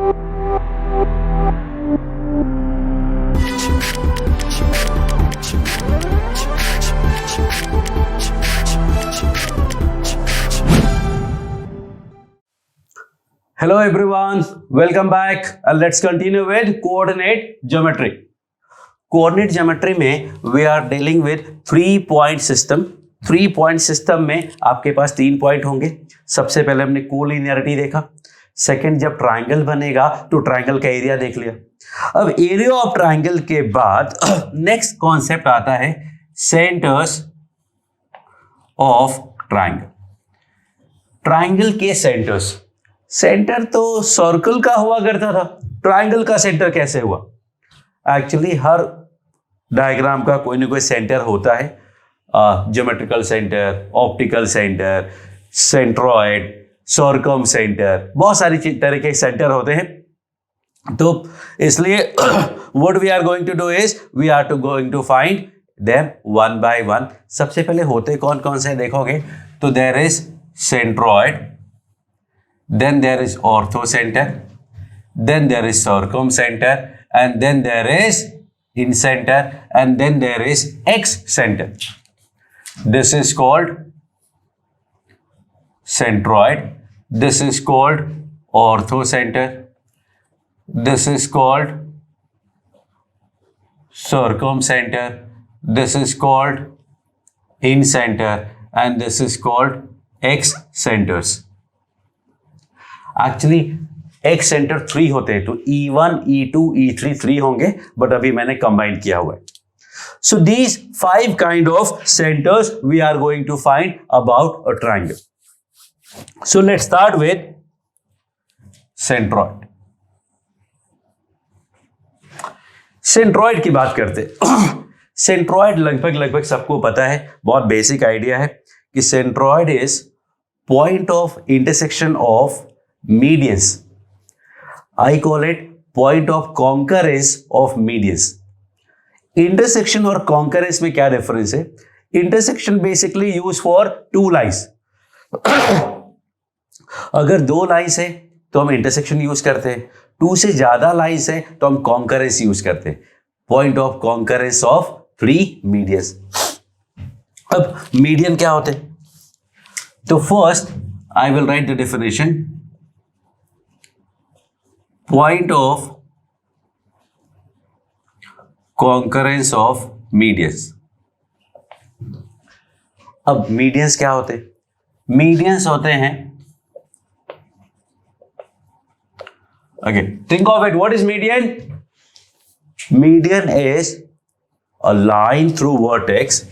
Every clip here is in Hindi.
Hello everyone, welcome back. Let's continue with coordinate geometry. Coordinate geometry में we are dealing with 3-point system. 3-point system में आपके पास 3 पॉइंट होंगे. सबसे पहले हमने कोलिनियरिटी देखा. सेकंड, जब ट्राइंगल बनेगा तो ट्राइंगल का एरिया देख लिया. अब एरिया ऑफ ट्राइंगल के बाद नेक्स्ट कॉन्सेप्ट आता है सेंटर्स ऑफ ट्राइंगल. ट्राइंगल के सेंटर्स. सेंटर तो सर्कल का हुआ करता था, ट्राइंगल का सेंटर कैसे हुआ? एक्चुअली हर डायग्राम का कोई ना कोई सेंटर होता है. Geometrical centre, optical centre, centroid, circumcentre, बहुत सारी तरह के सेंटर होते हैं. तो इसलिए what we are going to do is we are going to find them one by one. सबसे पहले होते कौन कौन से देखोगे तो there is centroid, then there is ortho center, then there is circum center, and then there is in center, and then there is X center. This is called centroid. This is called ortho center. This is called circum center. This is called in center, and this is called X centers. Actually x centre 3 होते हैं, तो E1, E2, E3 3 होंगे, बट अभी मैंने कंबाइन किया हुआ है. So these 5 kind of centres we are going to find about a triangle. So let's start with centroid. Centroid की बात करते हैं. सेंट्रॉइड लगभग सबको पता है, बहुत बेसिक आइडिया है कि centroid is point of intersection of medians. I call it point of concurrence of medians. Intersection और concurrence में क्या डिफरेंस है? Intersection basically used for 2 lines. अगर 2 लाइंस है तो हम इंटरसेक्शन यूज करते हैं, 2 से ज्यादा लाइंस है तो हम कॉन्करेंस यूज करते हैं. Point of concurrence of 3 medians. अब मीडियन क्या होते हैं? तो first I will write the definition. Point of concurrence of medians. अब medians क्या होते हैं? Medians होते हैं, again think of it, what is median? Median is a line through vertex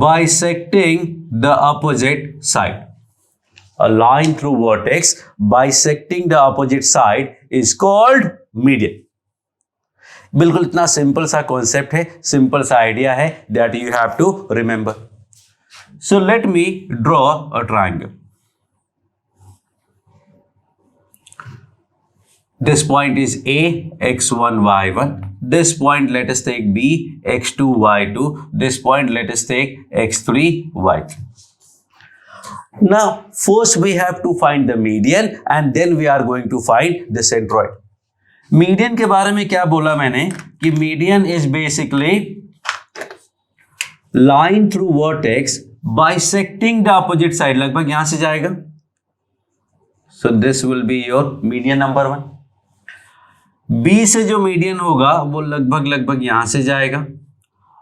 bisecting the opposite side. A line through vertex bisecting the opposite side is called median. बिल्कुल इतना सिंपल सा कॉन्सेप्ट है, सिंपल सा आइडिया है that you have to remember. So let me draw a triangle. This point is A, x1, y1. This point let us take B, x2, y2. This point let us take x3, y3. Now, first we have to find the median and then we are going to find the centroid. Median के बारे में क्या बोला मैंने कि median is basically line through vertex bisecting the opposite side. लगभग यहां से जाएगा. So this will be your median number 1. B से जो मीडियन होगा वो लगभग यहां से जाएगा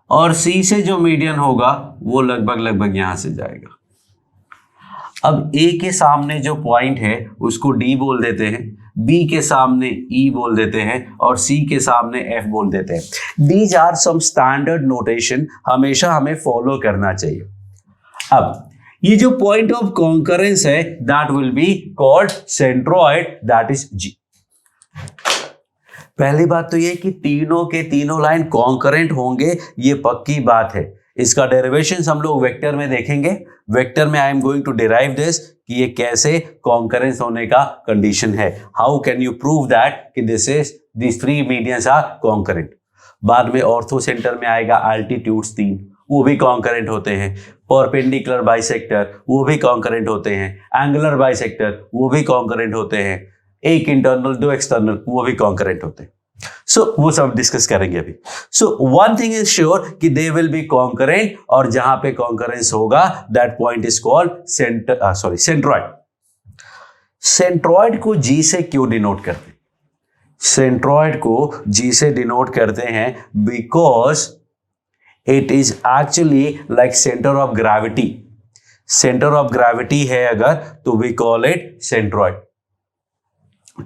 और सी से जो मीडियन होगा वो लगभग यहां से जाएगा. अब ए के सामने जो पॉइंट है उसको डी बोल देते हैं, बी के सामने ई बोल देते हैं और सी के सामने एफ बोल देते हैं. These are some standard notation, हमेशा हमें फॉलो करना चाहिए. अब ये जो पॉइंट ऑफ कॉन्करेंस है that will be called centroid, that is G. पहली बात तो ये कि तीनों के तीनों लाइन कॉन्करेंट होंगे, ये पक्की बात है. इसका डेरिवेशंस हम लोग वेक्टर में देखेंगे. वेक्टर में I am going to derive this कि ये कैसे कॉन्करेंस होने का कंडीशन है. How can you prove that कि this is this 3 medians are concurrent. बाद में ऑर्थो सेंटर में आएगा अल्टीट्यूड्स 3, वो भी कॉन्करेंट होते हैं। परपेंडिकुलर बाइसेक्टर वो भी कॉन्करेंट होते हैं। एंगुलर बाइसेक्टर वो भी कॉन्करेंट होते हैं। एक इंटरनल 2 एक्सटर्नल वो भी कॉन्करेंट होते हैं। सो वो सब डिस्कस करेंगे अभी। So one thing is sure कि दे विल बी कॉन्करेंट, और जहां पे कॉन्करेंस होगा that point is called centroid. Centroid को जी से क्यों डिनोट करते हैं? सेंट्रॉइड को जी से डिनोट करते हैं because it is actually like centre of gravity. Centre of gravity है अगर, तो वी कॉल इट सेंट्रॉइड।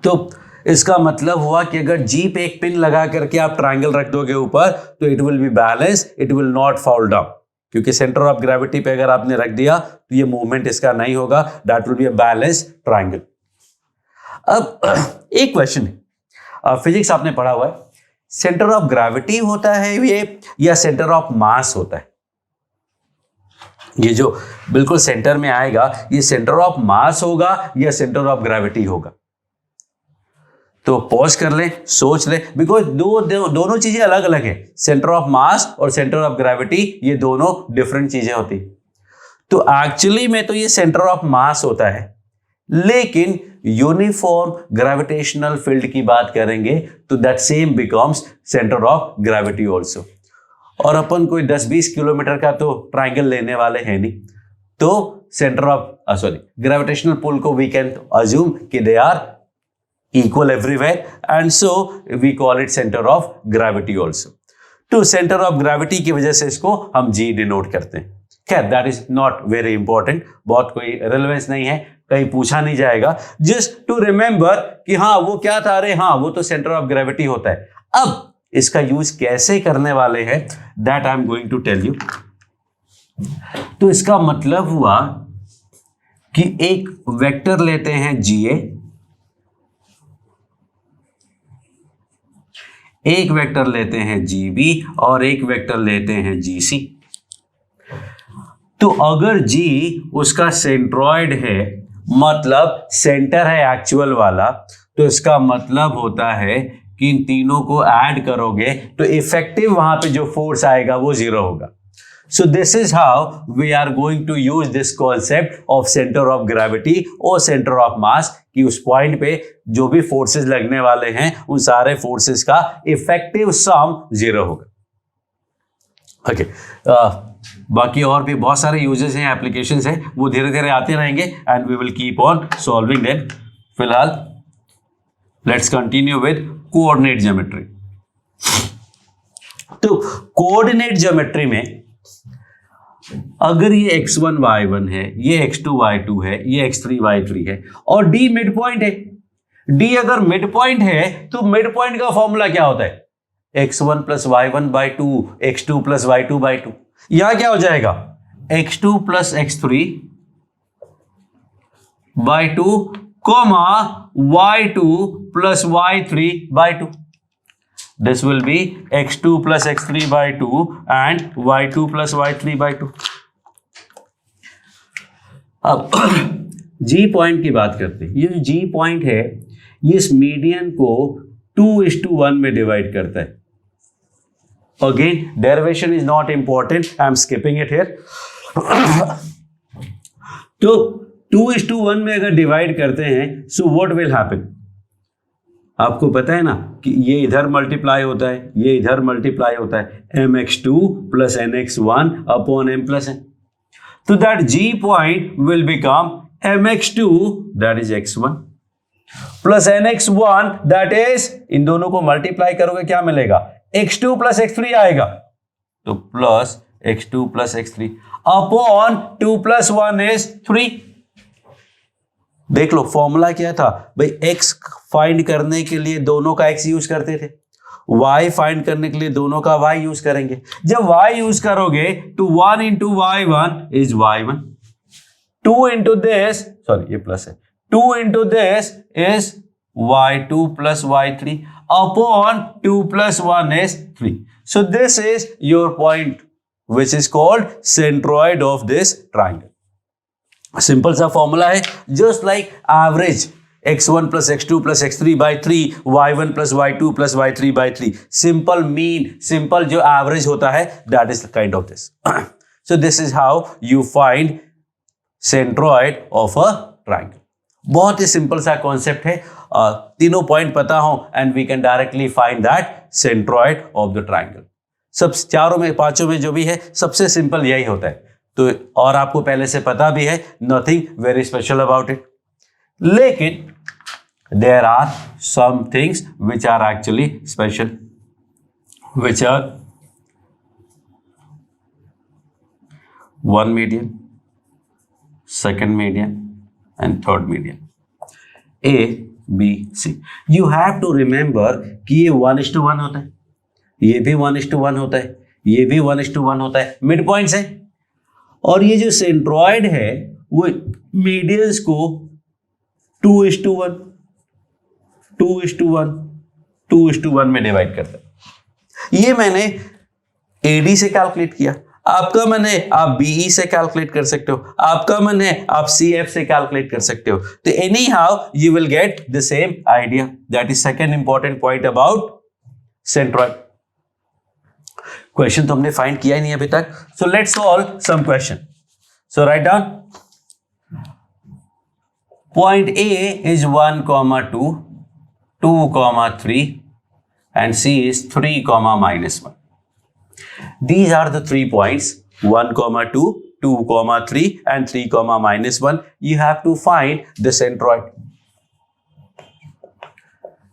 तो इसका मतलब हुआ कि अगर जी पे एक पिन लगा करके आप ट्रायंगल रख दोगे ऊपर, तो it will be balance, it will not fall down, क्योंकि सेंटर ऑफ ग्रेविटी पे अगर आपने रख दिया तो ये मूवमेंट इसका नहीं होगा, that will be a balance triangle. अब एक क्वेश्चन है, फिजिक्स आपने पढ़ा हुआ है, सेंटर ऑफ ग्रेविटी होता है ये या सेंटर ऑफ मास होता है? ये जो बिल्कुल सेंटर में आएगा ये सेंटर ऑफ मास होगा या सेंटर ऑफ ग्रेविटी होगा? तो पॉज कर लें, सोच लें, बिकॉज दोनों चीजें अलग अलग है। सेंटर ऑफ मास और सेंटर ऑफ ग्रेविटी ये दोनों डिफरेंट चीजें होती। तो एक्चुअली में तो ये सेंटर ऑफ मास होता है, लेकिन यूनिफॉर्म ग्रेविटेशनल फील्ड की बात करेंगे तो that same becomes centre of gravity also. और अपन कोई 10-20 किलोमीटर का तो ट्रायंगल लेने वाले हैं नहीं, तो सेंटर ऑफ ग्रेविटेशनल पुल को वी कैन अज्यूम कि they are equal everywhere, and so we call it center of gravity also. तो center of gravity की वजह से इसको हम G डिनोट करते हैं। खैर that is not very important, बहुत कोई रेलेवेंस नहीं है, कहीं पूछा नहीं जाएगा, just to remember कि हाँ वो क्या था, अरे हाँ वो तो center of gravity होता है। अब इसका यूज कैसे करने वाले हैं that I am going to tell you। तो इसका मतलब हुआ कि एक वेक्टर लेते हैं GA, एक वेक्टर लेते हैं GB और एक वेक्टर लेते हैं GC। तो अगर G उसका सेंट्रॉइड है, मतलब सेंटर है एक्चुअल वाला, तो इसका मतलब होता है कि इन तीनों को ऐड करोगे तो इफेक्टिव वहां पे जो फोर्स आएगा वो 0 होगा। So this is how we are going to use this concept of center of gravity और center of mass, कि उस पॉइंट पे जो भी फोर्सेस लगने वाले हैं उन सारे फोर्सेस का इफेक्टिव सम 0 होगा। ओके, बाकी और भी बहुत सारे यूजेस हैं, एप्लीकेशंस हैं, वो धीरे धीरे आते रहेंगे and we will keep on solving them. फिलहाल let's continue with coordinate geometry. तो कोऑर्डिनेट ज्योमेट्री में अगर ये x1 y1 है, ये x2 y2 है, ये x3 y3 है और d मिड पॉइंट है, d अगर मिड पॉइंट है तो मिड पॉइंट का फॉर्मूला क्या होता है? x1 plus y1 by 2, x2 plus y2 by 2। यहां क्या हो जाएगा? x2 plus x3 by 2 comma y2 plus y3 by 2। This will be x2 plus x3 by 2 and y2 plus y3 by 2. अब G पॉइंट की बात करते हैं। ये जो G पॉइंट है ये इस मीडियन को 2:1 में डिवाइड करता है। Again derivation is not important, I am skipping it here. तो 2:1 में अगर डिवाइड करते हैं सो व्हाट विल हैपन? आपको पता है ना कि ये इधर मल्टीप्लाई होता है, ये इधर मल्टीप्लाई होता है, mx2 plus nx1 upon m plus n। तो that G point will become mx2 that is x1 plus nx1 that is, इन दोनों को मल्टीप्लाई करोगे क्या मिलेगा? x2 प्लस x3 आएगा, तो plus x2 plus x3 upon 2 plus 1 is 3। देख लो फॉर्मूला क्या था भाई, x फाइंड करने के लिए दोनों का x यूज करते थे, y फाइंड करने के लिए दोनों का y यूज करेंगे। जब y यूज करोगे तो 1 into y1 is y1, 2 into this, sorry ये प्लस है, 2 into this is y2 plus y3 upon 2 plus 1 is 3। So this is your point which is called centroid of this triangle. Simple सा फॉर्मूला है, just like average x1 plus x2 plus x3 by 3, y1 plus y2 plus y3 by 3. Simple mean, simple जो average होता है, that is the kind of this. So this is how you find centroid of a triangle. बहुत ही सिंपल सा कॉन्सेप्ट है, तीनों पॉइंट पता हो and we can directly find that centroid of the triangle. सब चारों में पांचों में जो भी है सबसे सिंपल यही होता है. तो और आपको पहले से पता भी है, nothing very special about it. लेकिन there are some things which are actually special, which are one median, second median and third median. A, B, C. You have to remember कि ये 1:1 होता है, ये भी 1:1 होता है, ये भी 1:1 होता है, मिड पॉइंट्स है. और ये जो सेंट्रॉइड है वो मीडियंस को 2:1, 2:1, 2:1 में डिवाइड करता है. ये मैंने AD से कैलकुलेट किया. आपका मन है आप BE से कैलकुलेट कर सकते हो, आपका मन है आप CF से कैलकुलेट कर सकते हो. तो anyhow you will get the same idea. That is second important point about centroid. Question तो हमने फाइंड किया ही नहीं अभी तक, so let's solve some question. So write down. Point A is 1,2, 2,3 and C is 3, -1. These are the 3 points, 1,2, 2,3 and 3, -1. You have to find the centroid.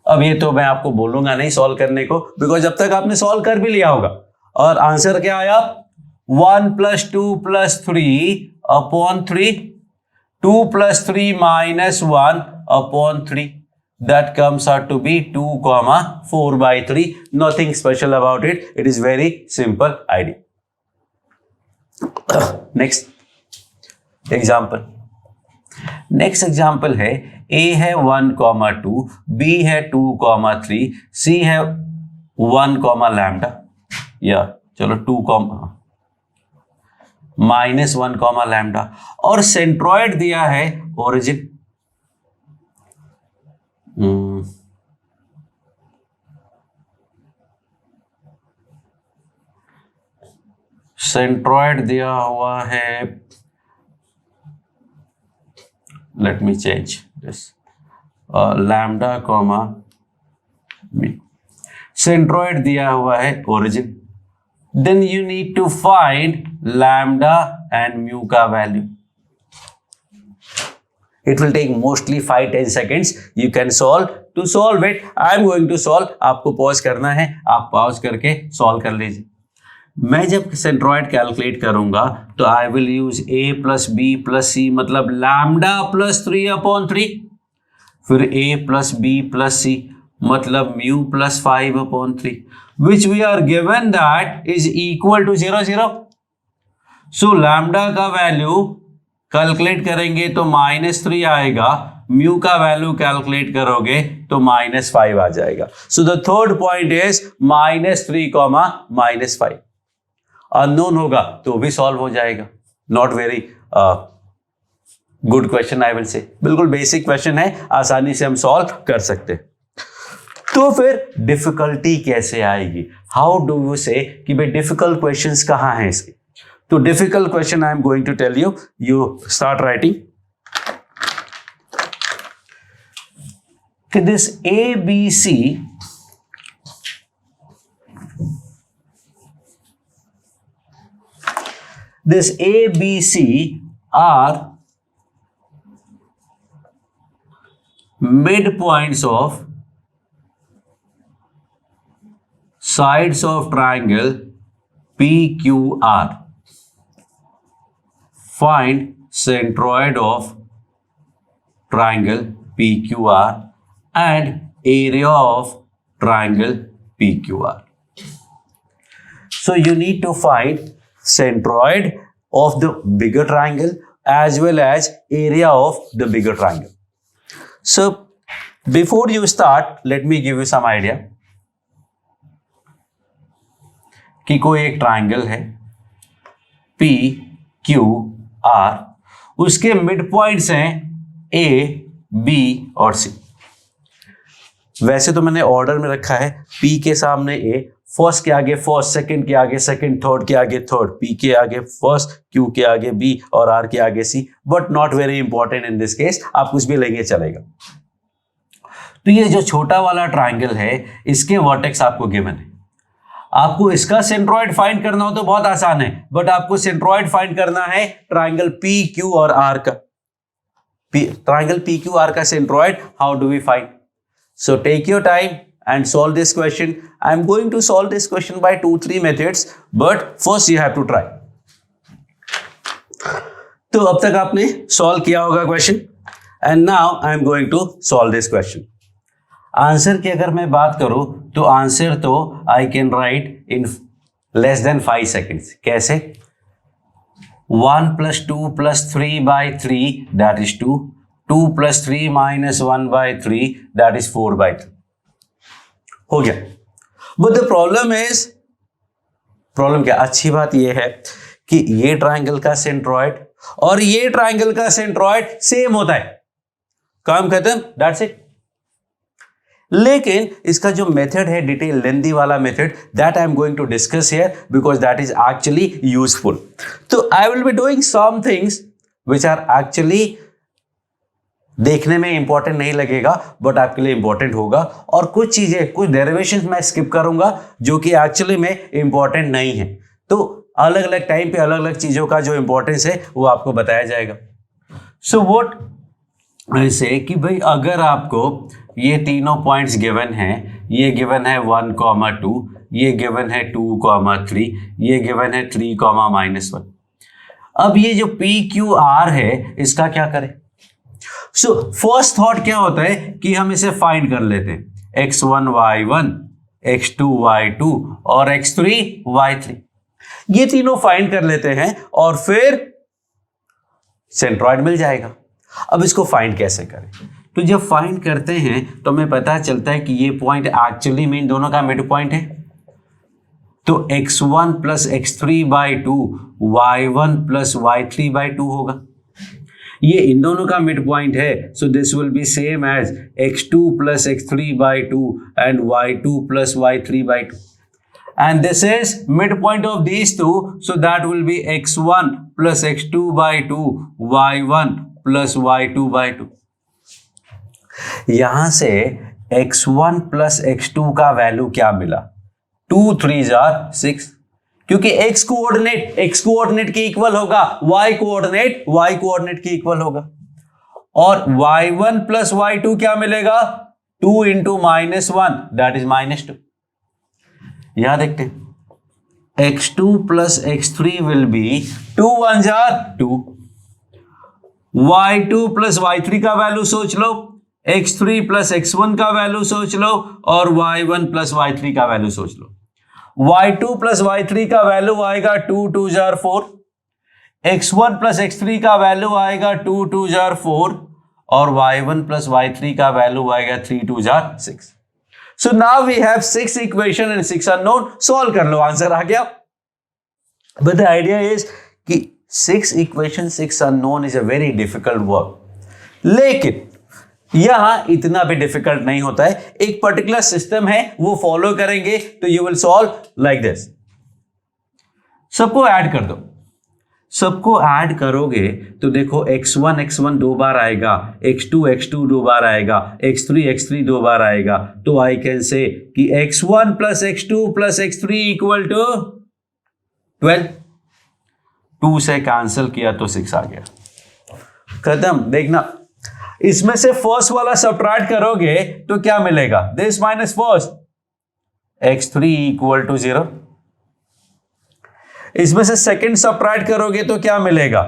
अब ये तो मैं आपको बोलूंगा नहीं सॉल्व करने को, बिकॉज जब तक आपने सॉल्व कर भी लिया होगा. और आंसर क्या आया? 1 + 2 + 3/3, 2 + 3 - 1/3. That comes out to be 2, 4/3. Nothing special about it. It is very simple idea. Next example. Next example है A है 1,2, B है 2,3, C है 1, लैम्डा, या चलो 2, -1, लैम्डा, और सेंट्रॉइड दिया है ओरिजिन. सेंट्रॉइड दिया हुआ है, let me change this, lambda, centroid दिया हुआ है origin. Then you need to find lambda and mu का value. It will take mostly 5-10 seconds. You can solve. To solve it, I am going to solve. आपको पॉज करना है, आप पॉज करके सॉल्व कर लीजिए. मैं जब सेंट्रॉइड कैलकुलेट करूंगा तो I will use A + B + C, मतलब लैम्डा + 3/3, फिर A + B + C, मतलब mu + 5/3, which we are given that is equal to 0, 0. So lambda का वैल्यू कैलकुलेट करेंगे तो -3 आएगा, म्यू का वैल्यू कैलकुलेट करोगे तो -5 आ जाएगा. So the third point is -3, -5. Unknown होगा तो भी सॉल्व हो जाएगा. Not very good question I will say, बिल्कुल बेसिक क्वेश्चन है, आसानी से हम सॉल्व कर सकते. तो फिर डिफिकल्टी कैसे आएगी? हाउ डू यू से कि भाई डिफिकल्ट क्वेश्चंस कहाँ हैं इसके? तो difficult question I am going to tell you. You start writing कि this ABC are midpoints of sides of triangle PQR. Find centroid of triangle PQR and area of triangle PQR. So you need to find centroid of the bigger triangle as well as area of the bigger triangle. So before you start, let me give you some idea कि कोई एक ट्राइंगल है PQR, उसके मिड पॉइंट्स हैं A, बी और सी। वैसे तो मैंने ऑर्डर में रखा है, पी के सामने ए, फर्स्ट के आगे फर्स्ट, सेकंड के आगे सेकंड, थर्ड के आगे थर्ड, पी के आगे फर्स्ट, क्यू के आगे बी और आर के आगे C, but not very important in this case, आप कुछ भी लेंगे चलेगा। तो ये जो छोटा वाला ट्राइंगल है इसके वर्टेक्स आपको गिवन है। आपको इसका सेंट्रॉइड फाइंड करना हो तो बहुत आसान है, बट आपको सेंट्रॉइड फाइंड करना है ट्राइंगल पी क्यू और आर का। ट्राइंगल पी क्यू आर का centroid how do we find? So take your time and solve this question. I am going to solve this question by 2-3 methods, but first you have to try. तो अब तक आपने सॉल्व किया होगा question, and now I am going to solve this question. Answer की अगर मैं बात करूं तो आंसर तो I can write in less than 5 seconds. कैसे? 1 + 2 + 3/3 that is 2, 2 + 3 - 1/3 that is 4/3 हो गया। But the problem is, problem क्या? अच्छी बात यह है कि ये ट्राइंगल का सेंट्रॉइड और ये ट्राइंगल का सेंट्रॉइड सेम होता है, काम खत्म, दैट्स इट। लेकिन इसका जो मेथड है डिटेल लेंथी वाला method, that I am going to discuss here because that is actually useful. तो I will be doing some things which are actually देखने में इंपॉर्टेंट नहीं लगेगा बट आपके लिए इंपॉर्टेंट होगा, और कुछ चीजें, कुछ डेरिवेशंस मैं स्किप करूंगा जो कि एक्चुअली में इंपॉर्टेंट नहीं है। तो अलग अलग टाइम पे अलग अलग चीजों का जो इंपॉर्टेंस है वो आपको बताया जाएगा। सो व्हाट आई से कि भाई अगर आपको ये तीनों पॉइंट्स गिवन हैं, ये गिवन है 1, 2, ये गिवन है 2, 3, ये गिवन है 3, -1। अब ये जो पी क्यू आर है इसका क्या करें? सो फर्स्ट थॉट क्या होता है कि हम इसे फाइंड कर लेते हैं, x1 y1, x2 y2 और x3 y3, ये तीनों फाइंड कर लेते हैं और फिर सेंट्रॉइड मिल जाएगा। अब इसको फाइंड कैसे करें? तो जब फाइंड करते हैं तो हमें पता चलता है कि ये पॉइंट एक्चुअली में इन दोनों का मिड पॉइंट है। तो x1 + x3/2 y1 + y3/2 होगा, ये इन दोनों का मिड पॉइंट है। So this will be same as x2 + x3/2 and y2 + y3/2, and this is midpoint of these two, so that will be x1 + x2/2 y1 + y2/2। यहां से x1 + x2 का वैल्यू क्या मिला? 2 3s are 6, क्योंकि x कोऑर्डिनेट के इक्वल होगा, y कोऑर्डिनेट के इक्वल होगा, और y1 + y2 क्या मिलेगा? 2 × -1 that is -2। यहां देखते हैं x2 + x3 will be 2 1s are 2, y2 + y3 का वैल्यू सोच लो, x3 + x1 का वैल्यू सोच लो, और y1 + y3 का वैल्यू सोच लो। y2 + y3 का वैल्यू आएगा 2 2s are 4, x1 + x3 का वैल्यू आएगा 2 2s are 4, और y1 + y3 का वैल्यू आएगा 3 2s are 6। So now we have 6 equation and 6 unknown, solve कर लो, आंसर आ गया। But the idea is कि 6 equation 6 unknown is a very difficult work, लेकिन यहां इतना भी डिफिकल्ट नहीं होता है। एक पर्टिकुलर सिस्टम है वो फॉलो करेंगे तो you will solve like this. सबको ऐड कर दो, सबको ऐड करोगे तो देखो x1 2 बार आएगा, x2 2 बार आएगा, x3 2 बार आएगा। तो आई कैन से कि x1 + x2 + x3 = 12। 2 से कैंसिल किया तो 6 आ गया, खत्म। देखना, इसमें से फर्स्ट वाला सब्ट्रैक्ट करोगे तो क्या मिलेगा? This minus first, x3 = 0। इसमें से सेकंड सब्ट्रैक्ट करोगे तो क्या मिलेगा?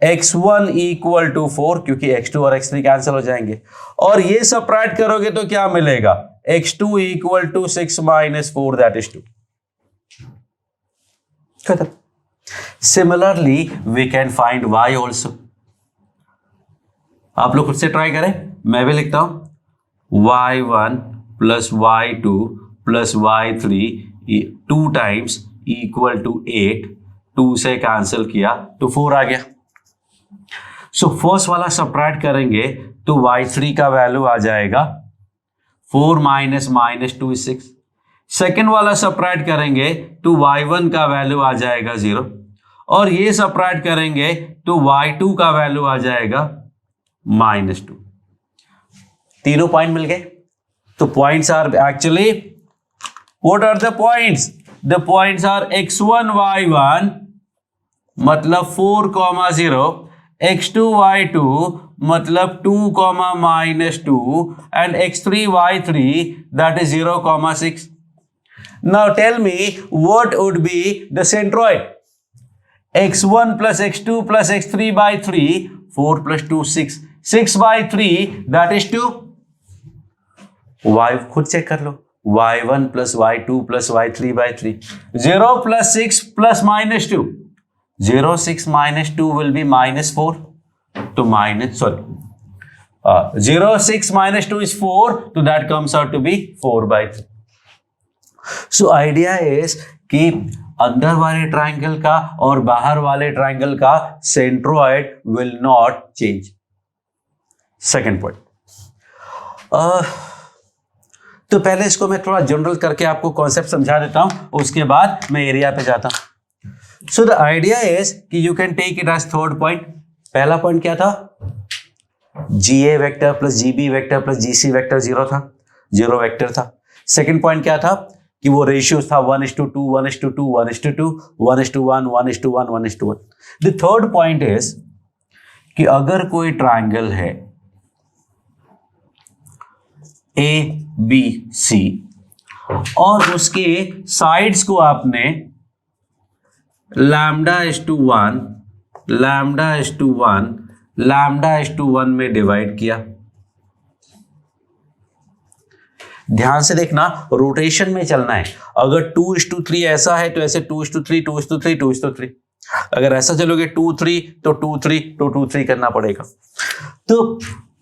x1 = 4, क्योंकि x2 और x3 कैंसिल हो जाएंगे, और ये सब्ट्रैक्ट करोगे तो क्या मिलेगा? x2 = 6 - 4 that is 2। खत्म। Similarly we can find y also. आप लोग खुद से ट्राई करें, मैं भी लिखता हूं y1 + y2 + y3 2 times = 8। 2 से कैंसिल किया तो 4 आ गया। सो फर्स्ट वाला सब्ट्रैक्ट करेंगे तो y3 का वैल्यू आ जाएगा 4 माइनस माइनस 2 is 6। सेकेंड वाला सब्ट्रैक्ट करेंगे तो y1 का वैल्यू आ जाएगा 0, और ये सब्ट्रैक्ट करेंगे तो y2 का वैल्यू आ जाएगा -2। तीनों पॉइंट मिल गए। तो points are actually, what are the points? The points are x1 y1 मतलब 4, 0, x2 y2 मतलब 2, -2 and x3 y3 that is 0, 6। Now tell me what would be the centroid? x1 plus x2 plus x3 by 3, 4 plus 2 6, 6 by 3 that is 2। y खुद चेक कर लो, y1 plus y2 plus y3 by 3, 0 plus 6 plus -2, 0 6 minus 2 will be -4 to sorry 0 6 minus 2 is 4, so that comes out to be 4 by 3। so idea is कि अंदर वाले ट्राइंगल का और बाहर वाले ट्राइंगल का centroid will not change. Second point, तो पहले इसको मैं थोड़ा जनरल करके आपको कॉन्सेप्ट समझा देता हूं, उसके बाद मैं एरिया पे जाता हूं। सो द आइडिया इज कि you can take it as third point. पहला पॉइंट क्या था? GA vector plus GB vector plus GC vector 0 था, 0 वेक्टर था। सेकेंड पॉइंट क्या था? कि वो रेशियो था 1:2, 1:2, 1:2, 1:1, 1:1, 1:1। द थर्ड पॉइंट इज कि अगर कोई ट्राइंगल है ABC और उसके साइड्स को आपने λ/1, λ/1, λ/1 में डिवाइड किया। ध्यान से देखना, रोटेशन में चलना है। अगर 2:3 ऐसा है तो ऐसे 2:3, 2:3, 2:3। अगर ऐसा चलोगे 2:3 तो 2:3 तो 2:3 करना पड़ेगा। तो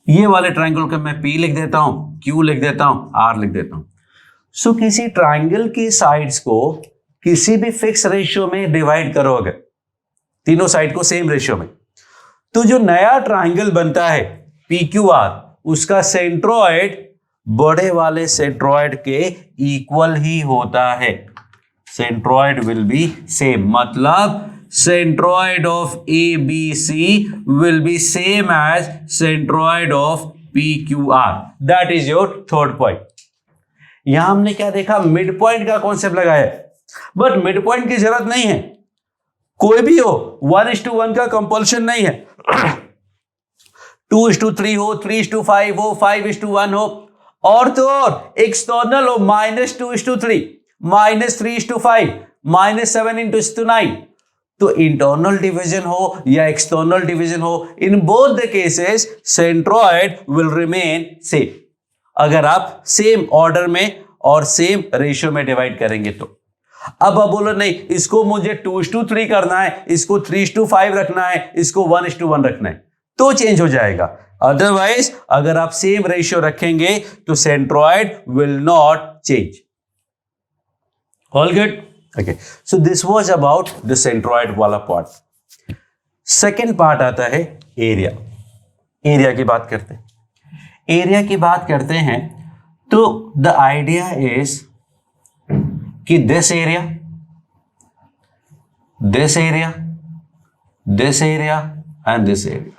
ये वाले ट्राइंगल को मैं P लिख देता हूं, Q लिख देता हूं, R लिख देता हूं। सो किसी ट्राइंगल की साइड्स को किसी भी फिक्स रेशियो में डिवाइड करो, अगर तीनों साइड को सेम रेशियो में, तो जो नया ट्राइंगल बनता है PQR, उसका सेंट्रोइड बड़े वाले सेंट्रोइड के इक्वल ही होता है। सेंट्रोइड विल बी सेम, मतलब centroid of ABC will be same as centroid of PQR. That is your third point. यहां हमने क्या देखा? मिड पॉइंट का कॉन्सेप्ट लगाया, बट मिड पॉइंट की जरूरत नहीं है। कोई भी हो, 1:1 का कंपल्शन नहीं है। 2:3 हो, 3:5 हो, 5:1 हो, और तो और एक्सटर्नल हो -2:3, -3:5, -7:9। तो इंटरनल डिवीजन हो या एक्सटर्नल डिवीजन हो, in both the cases centroid will remain same, अगर आप सेम ऑर्डर में और सेम रेशियो में डिवाइड करेंगे तो। अब बोलो नहीं, इसको मुझे 2:3 करना है, इसको 3:5 रखना है, इसको 1:1 रखना है, तो चेंज हो जाएगा। अदरवाइज अगर आप सेम रेशियो रखेंगे तो centroid will not change. All good? Okay, so this was about the centroid वाला part. Second part आता है एरिया। एरिया की बात करते हैं। एरिया की बात करते हैं तो the idea is कि this area, this area, this area and this area,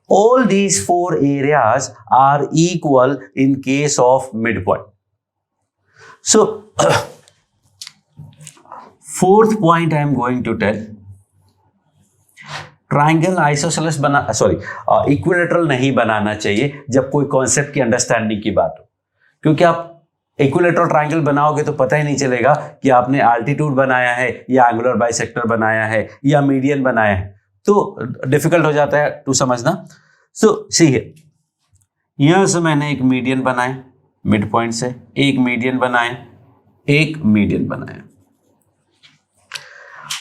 all these 4 areas are equal in case of midpoint. So fourth point I am going to tell, triangle isosceles equilateral नहीं बनाना चाहिए जब कोई कॉन्सेप्ट की अंडरस्टैंडिंग की बात हो, क्योंकि आप इक्विलेटरल ट्राइंगल बनाओगे तो पता ही नहीं चलेगा कि आपने अल्टीट्यूड बनाया है या एंगुलर बाइसेक्टर बनाया है या मीडियन बनाया है, तो डिफिकल्ट हो जाता है टू समझना। सो सी है, यहां से मैंने एक मीडियन बनाया, मिड पॉइंट से एक मीडियन बनाया, एक मीडियन बनाया।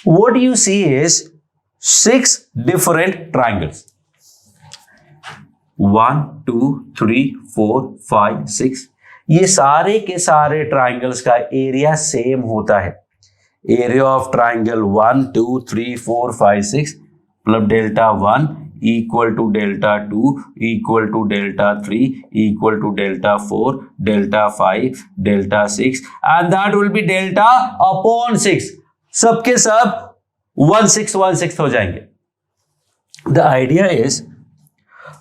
What you see is 6 different triangles. 1, 2, 3, 4, 5, 6। ये सारे के सारे ट्राइंगल्स का एरिया सेम होता है। Area of triangle 1, 2, 3, 4, 5, 6 plus delta 1 equal to delta 2 equal to delta 3 equal to delta 4 delta 5 delta 6 and that will be delta upon 6. सबके सब 1/6 हो जाएंगे. The idea is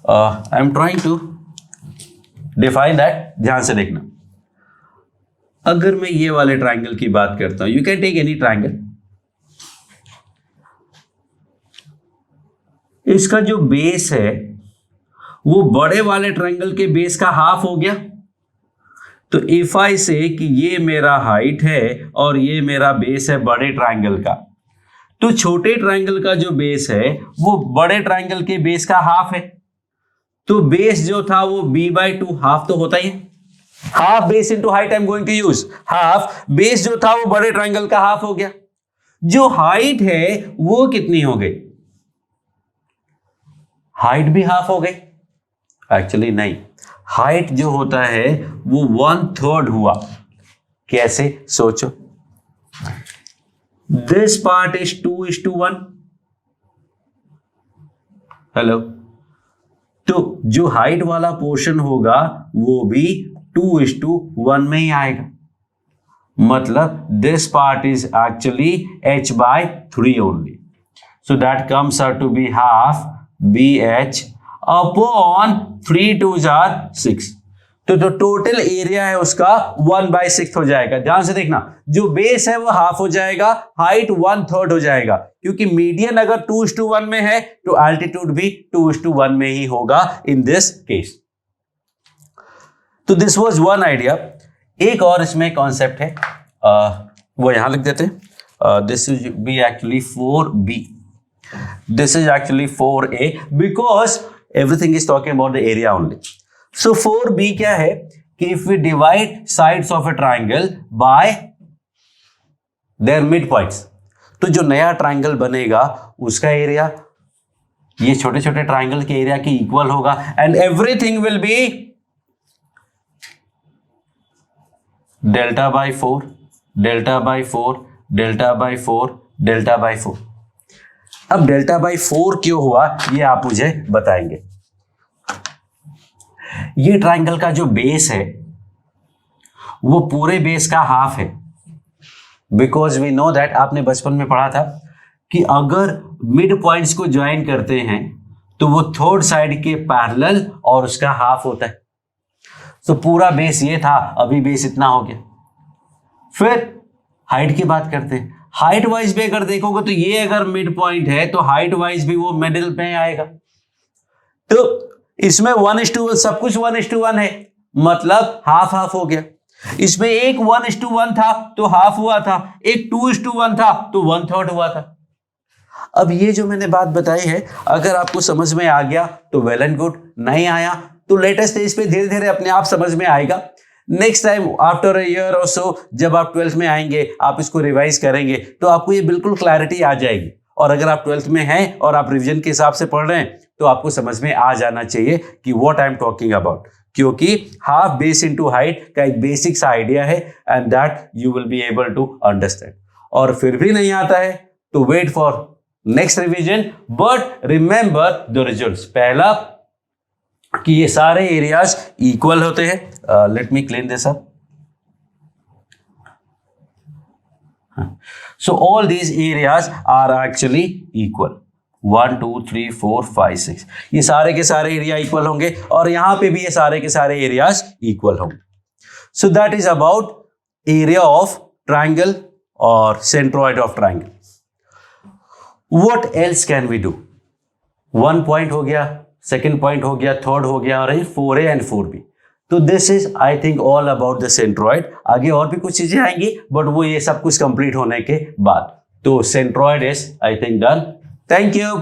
I am trying to define that. ध्यान से देखना. अगर मैं ये वाले ट्राइंगल की बात करता हूं, you can take any triangle. इसका जो बेस है वो बड़े वाले ट्राइंगल के बेस का हाफ हो गया. तो इफ आई से कि ये मेरा हाइट है और ये मेरा बेस है बड़े ट्राइंगल का, तो छोटे ट्राइंगल का जो बेस है वो बड़े ट्राइंगल के बेस का हाफ है. तो बेस जो था वो b/2 हाफ तो होता ही है. Half base into height I am going to use. Half base जो था वो बड़े ट्राइंगल का हाफ हो गया. जो हाइट है वो कितनी हो गई? हाइट भी हाफ हो गई? एक्चुअली नहीं, हाइट जो होता है वो 1/3 हुआ. कैसे? सोचो. This part is 2:1. हेलो. तो जो हाइट वाला पोर्शन होगा वो भी 2:1 में ही आएगा. मतलब this part is actually h/3 only. So that comes out to be half BH upon 3/2 = 6. तो जो टोटल एरिया है उसका 1/6 हो जाएगा. ध्यान से देखना, जो बेस है वो हाफ हो जाएगा, हाइट 1/3 हो जाएगा. क्योंकि मीडियन अगर 2:1 में है तो एल्टीट्यूड भी 2:1 में ही होगा इन दिस केस. तो दिस वाज वन आइडिया. एक और इसमें कॉन्सेप्ट है, वो यहां लिख देते हैं. This will B actually 4B. This is actually 4A because everything is talking about the area only. So 4B क्या है कि if we divide sides of a triangle by their midpoints, तो जो नया ट्राइंगल बनेगा उसका एरिया ये छोटे छोटे ट्राइंगल के एरिया की इक्वल होगा and everything will be delta/4 delta/4 delta/4 delta/4. अब delta/4 क्यों हुआ ये आप मुझे बताएंगे. ये ट्राइंगल का जो बेस है वो पूरे बेस का हाफ है. बिकॉज वी नो दैट, आपने बचपन में पढ़ा था कि अगर मिड पॉइंट्स को ज्वाइन करते हैं तो वो थर्ड साइड के पैरेलल और उसका हाफ होता है. तो पूरा बेस ये था, अभी बेस इतना हो गया. फिर हाइट की बात करते हैं. हाइट वाइज भी अगर देखोगे तो ये अगर मिड पॉइंट है तो हाइट वाइज भी वो मिडिल पे आएगा. तो इसमें 1:1 सब कुछ 1:1 है, मतलब हाफ हाफ हो गया. इसमें एक 1:1 था तो हाफ हुआ था, एक 2:1 था तो 1/3 हुआ था. अब ये जो मैंने बात बताई है अगर आपको समझ में आ गया तो वेल एंड गुड, नहीं आया तो लेटेस्ट स्टेज पे धीरे धीरे अपने आप समझ में आएगा. Next time after a year और सो जब आप 12th में आएंगे आप इसको रिवाइज करेंगे तो आपको ये बिल्कुल क्लैरिटी आ जाएगी. और अगर आप 12th में हैं और आप रिवीजन के हिसाब से पढ़ रहे हैं तो आपको समझ में आ जाना चाहिए कि what I am talking about. क्योंकि हाफ बेस इनटू हाइट का एक बेसिक सा आइडिया है and that you will be able to understand. और फिर भी नहीं आता है तो wait for next revision, but remember the results. पहला कि ये सारे एरियाज इक्वल होते हैं. Let me clean this up. So all these areas are actually equal. 1 2 3 4 5 6 ये सारे के सारे एरिया इक्वल होंगे और यहां पे भी ये सारे के सारे एरियाज इक्वल होंगे. So that is about area of triangle और centroid of triangle. What else can we do? 1 point हो गया, सेकेंड पॉइंट हो गया, थर्ड हो गया और 4A एंड 4B. तो this is I think all about the centroid. आगे और भी कुछ चीजें आएंगी बट वो ये सब कुछ कंप्लीट होने के बाद. तो centroid is I think done. Thank you.